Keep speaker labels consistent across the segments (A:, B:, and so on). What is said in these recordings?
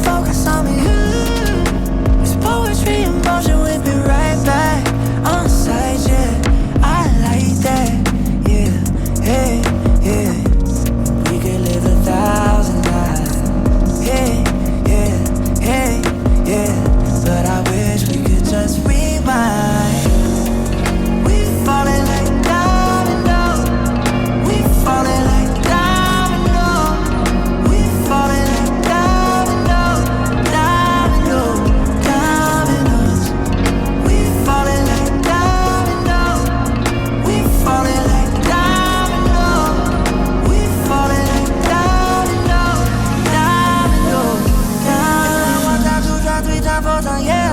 A: focus on me. It's poetry in motion, whip it right back on sight, yeah. I like that, yeah, hey, yeah. We could live 1,000 lives, yeah, yeah, hey, yeah. But I wish we could just rewind. We falling like dominoes. We falling like dominoes. We falling like dominoes. Dominoes, dominoes. We falling like dominoes. We falling like dominoes. We falling like dominoes. Dominoes, dominoes. 1 time, 2 time, 3 time, 4 time, yeah.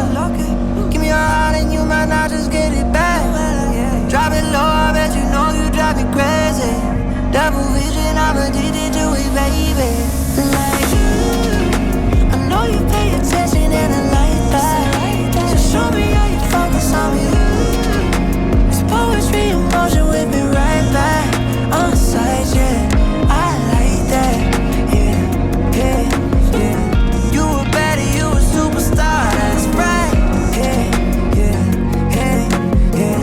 A: Give me your heart and you might not just get it back. Drop it low, I bet you know you drive me crazy. Double vision, I'm addicted to it, baby. Like you, I know you pay attention and I like that. So show me how you focus on me. It's poetry in motion, whip it right back on sight, yeah. I like that, yeah, yeah, yeah. You a baddie, you a superstar, that's right, yeah, yeah, yeah, yeah.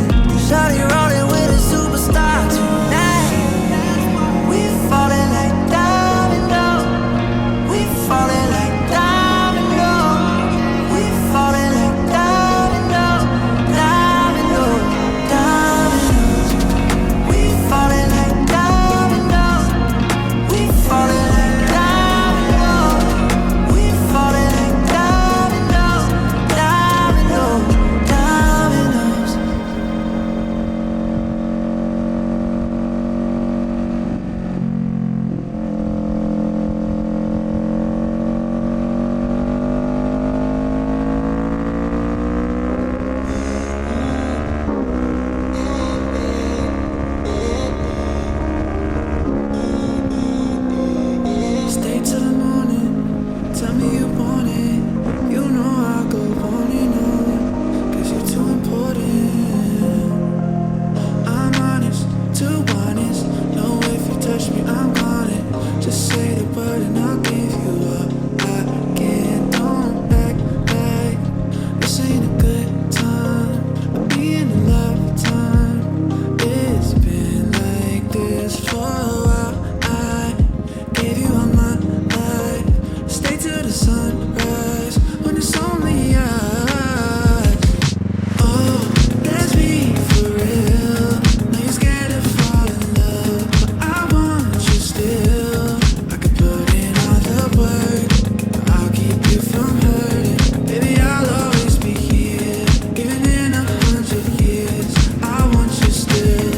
A: Shawty rolling with a superstar tonight. We falling like dominoes. We falling like dominoes. We falling like dominoes. Dominoes, dominoes. We falling like dominoes. We falling like dominoes. We falling like dominoes. Dominoes, dominoes. Stay till the morning. Tell me you want it. You know I'll go on and on. 'Cause you're too important. I'm honest, too honest. Know if you touch me, I'm on it. Just say the word and I'll give you up. I can't, don't act like this ain't a good time. I'll be in a lifetime. It's been like this for a while. I gave you all my life. Stay till the sunrise when it's only us. Oh, that's me for real. Now you're scared to fall in love, but I want you still. I could put in all the work, but I'll keep you from hurting. Baby, I'll always be here, even in 100 years. I want you still.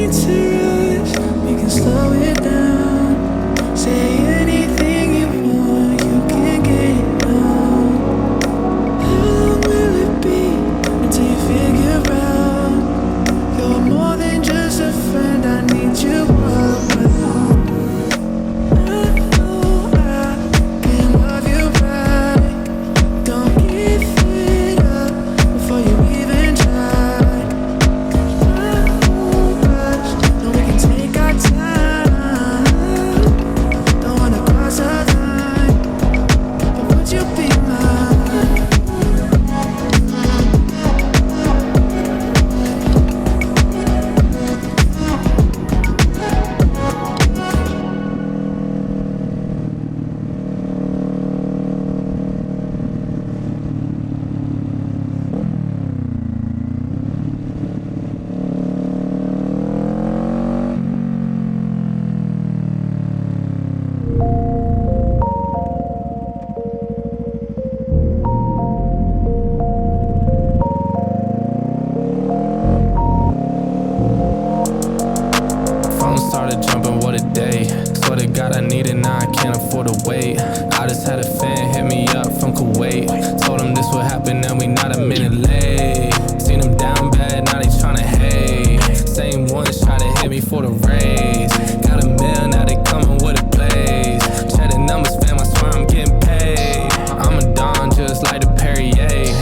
A: need to rush, we can slow it down. Say anything you want, you can get it now. How long will it be until you figure out you're more than just a friend? I need you all around. I know I can love you right. Don't give it up before you even try. I won't rush, no, we can take our time. Don't wanna cross our line, but would you be mine?
B: Phone started jumping, what a day. Swear to God I need it, now I can't afford to wait. I just had a fan hit me up from Kuwait. Told him this would happen and we not a minute late. Seen him down bad, now they tryna hate. Same ones try to hit me for the raise. Got a mill, now they coming with a blaze. Check the numbers, fam, I swear I'm getting paid. I'm a Don just like the Perrier.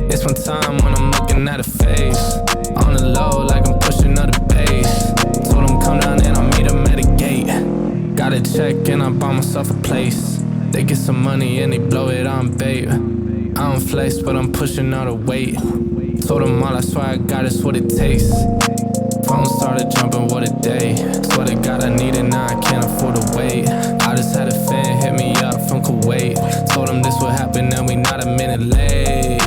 B: It's my time when I'm looking at a face. On the low like I'm pushing up the bass. Told him come down and I'll meet him at a gate. Got a check and I bought myself a place. They get some money and they blow it on bait. I don't flex but I'm pushing all the weight. Told them all I swear I got it's what it takes. Phone started jumping, what a day. Swear to God I need it, now I can't afford to wait. I just had a fan hit me up from Kuwait. Told him this would happen and we not a minute late.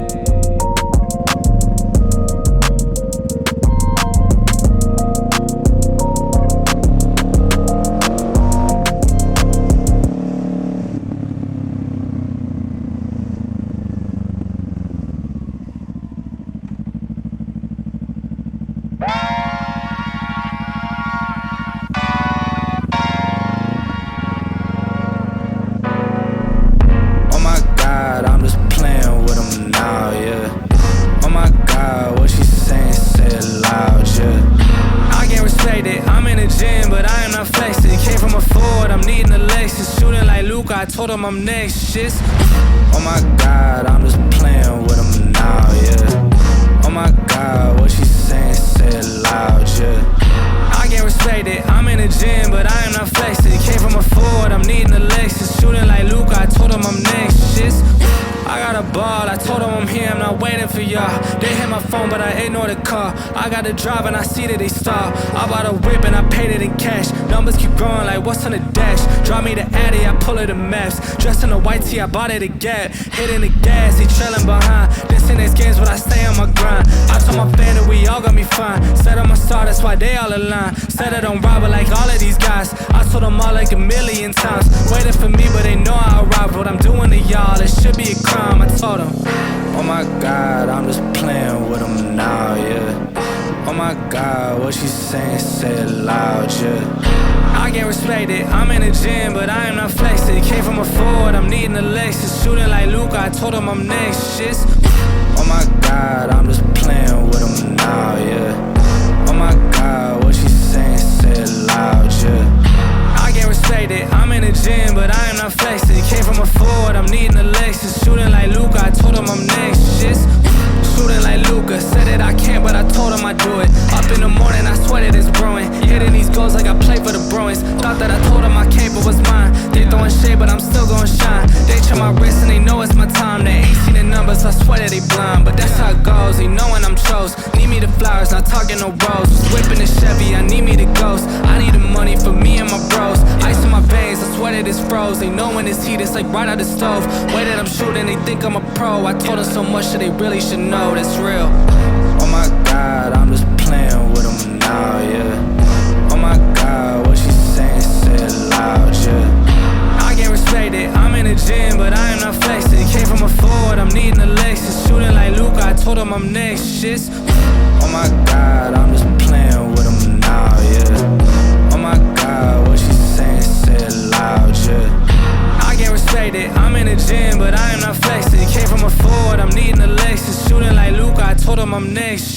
C: Oh my God, I'm just playing with him now, yeah. Oh my God, what she saying, say it loud, yeah. I can't respect it, I'm in the gym, but I am not flexing. Came from a Ford, I'm needing a Lexus. Shooting like Luka, I told him I'm next, shit. Oh my God, I'm just playing with him now, yeah. Oh my God, what she saying, say it loud, yeah. I can't respect it, I'm in the gym, but I am not flexing. Came from a Ford, I'm needing a Lexus. Shooting like Luka, I told him I'm next, shit. I got a ball, I told him I'm here, I'm not waiting for y'all. They hit my phone, but I ignore the call. I got the drive and I see that they stall. I bought a whip and I paid it in cash. Numbers keep growing like what's on the dash. Drop me the Addy, I pull it the maps. Dressed in a white tee, I bought it a Gap. Hitting the gas, he trailing behind. This in his games, but I stay on my grind. I told my fan that we all got me fine. Said I'm a star, that's why they all align. Said I don't rob it like all of these guys. I told them all like a million times. Waiting for me, but they know I arrived. What I'm doing to y'all, it should be a crime. I told them. Oh my God, I'm just playing with him now, yeah. Oh my God, what she saying, say it loud, yeah.
B: I can't respect it, I'm in the gym, but I am not flexing. Came from a Ford, I'm needing a Lexus. Shooting like Luka, I told him I'm next, shit.
C: Oh my God, I'm just playing with him now, yeah. Oh my God, what she saying, say it loud, yeah.
B: I can't respect it, I'm in the gym, but I am not flexing. Came from a Ford, I'm needing a Lexus. Shooting like Luka, I told him I'm next, shit. Shooting like Luka, said that I can't, but I told him I do it. Up in the morning, I sweat it is brewing. Hitting these goals like I play for the Bruins. Thought that I told them I can't, but was mine. They throwing shade, but I'm still gon' shine. They check my wrist and they know it's my time. They ain't seen the numbers, I swear that they blind. But that's how it goes, they knowing I'm chose. Need me the flowers, not talking no roses. Whipping the Chevy, I need me the ghost. I need the money for me and my bros. Ice in my veins, I swear that it's froze. They know when it's heat, it's like right out the stove. Way that I'm shooting, they think I'm a pro. I told them so much that they really should know that's real.
C: Oh my God, I'm just playing with him now, yeah. Oh my God, what she saying, say it loud, yeah.
B: I can't respect it, I'm in the gym, but I am not flexing. Came from a Ford, I'm needing a Lexus. Shooting like Luka, I told him I'm next, shit.
C: Oh my God, I'm just playing with him now, yeah.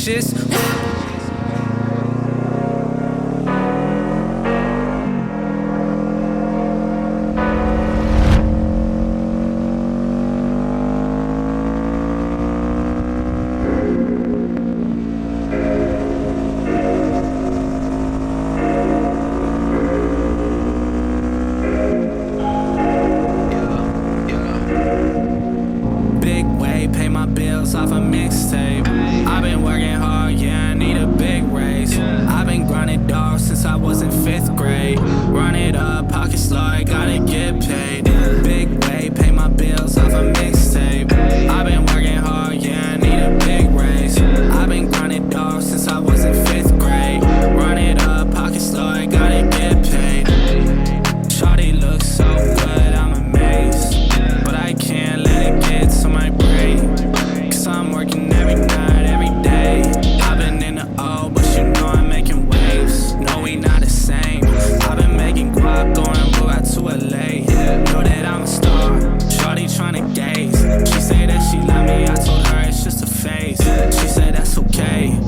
C: vicious. Off a mixtape. I've been working hard, yeah, I need a big raise. I've been grinding dog since I was in 5th grade. Run it up, pocket slow, I gotta get paid. Big way, pay my bills off a mixtape. I've been working hard, yeah, I need a big raise. I've been grinding dog since I was in 5th grade. Run it up, pocket slow, I gotta get paid. Shawty looks so good, I'm amazed, but I can't let it get to my brain. I'm working every night, every day. I've been in the O, but you know I'm making waves. No, we not the same. I've been making guap, going out to LA. Know that I'm a star, shawty tryna gaze. She say that she love me, I told her it's just a phase. She said that's okay.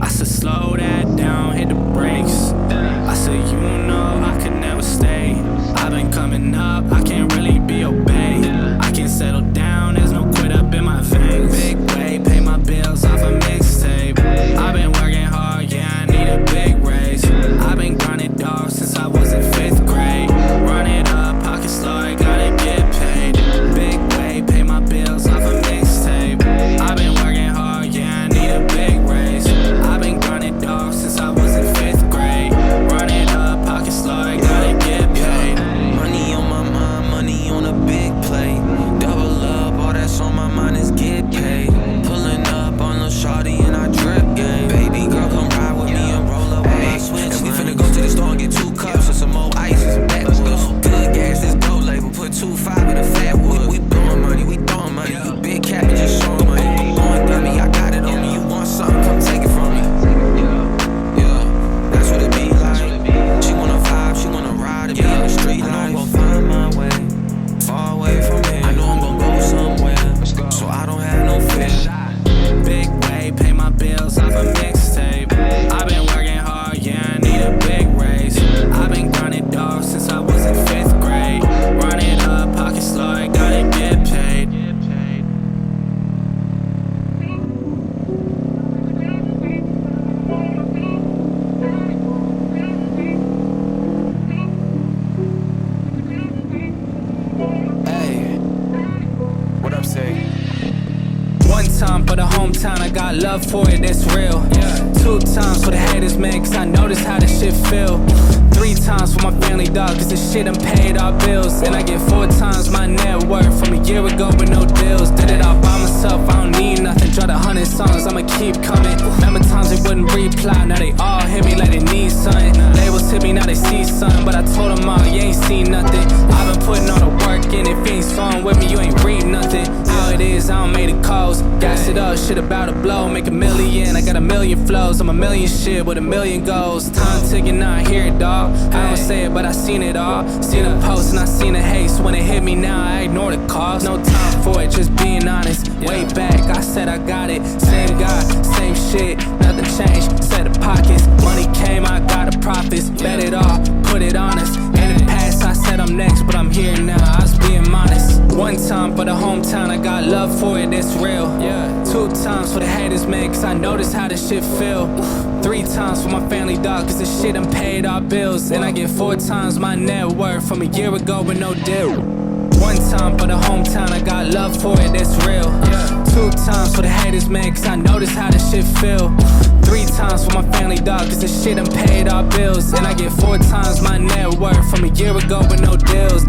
C: I said slow that down, hit the brakes. I said you know I could never stay. I've been coming up, I can't really be obeyed. I can't settle down, there's no quit up in my veins. Big way, pay my bills off a mixtape. I've been working hard, yeah, I need a big raise. I've been grinding dog since I was in 5th grade. Run it up, pocket slow, I gotta get paid. Big way, pay my bills off a mixtape. I've been working hard, yeah, I need a big raise. I've been grinding dog since I was in 5th grade. Run it up, pocket slow, I gotta get paid.
D: Money on my mind, money on a big plate. Double up, all that's on my mind is get paid. Pulling up on Lil' Shawty and I drip game. Baby girl, come ride with me and roll up while I switch. And we finna go to the store and get 2 cups and some more ice and some backwoods. Good gas, this gold label, put 2.5 in the fat wood. We blowing money, we throwing money. You big cap and just showing money. I'm going dummy, I got it on me. You want something, come take it from me. Yeah, that's what it be like. She wanna vibe, she wanna ride and be on the street. I know I'm gon' find my way, far away from here. I know I'm gon' go somewhere, so I don't have no fear.
C: Big way, pay my bills off a mixtape. I've been working hard, yeah, I need a big raise. I've been grinding dog since I was in 5th grade. Run it up, pocket slow, I gotta get paid.
D: Hey, what up, say?
C: One time for the hometown, I got love for it, that's real. 2 times for the haters, man, cause I know this how this shit feel. 3 times for my family, dog, cause this shit done paid our bills. And I get 4 times my net worth from a year ago with no deals. Did it all by myself, I don't need nothing. Dropped 100 songs, I'ma keep coming. Remember times they wouldn't reply, now they all hit me like they need something. Labels hit me, now they see something, but I told them all, you ain't seen nothing. I've been putting all the work in, if you ain't song with me, you ain't read nothing. How it is, I don't make the calls. Gas it up, shit about to blow, make 1 million. I got 1 million flows, I'm 1 million shit with 1 million goals. Time ticking, now I hear it, dawg. I don't say it, but I seen it all. Seen a post and I seen a hate, so when it hit me now, I ignore the calls. No time for it, just being honest. Way back, I said I got it. Same guy, same shit, nothing changed. Set the pockets, money came, I got the profits. Bet it all, put it on us. In the past, I said I'm next, but I'm here now, I was being honest. 1 time for the hometown, I got love for it, that's real. 2 times for the haters, man, cause I know this how this shit feel. 3 times for my family, dog, cause this shit done paid our bills. And I get 4 times my net worth from a year ago with no deal. 1 time for the hometown, I got love for it, that's real. 2 times for the haters, man, cause I know this how this shit feel. 3 times for my family, dog, cause this shit done paid our bills. And I get 4 times my net worth from a year ago with no deals.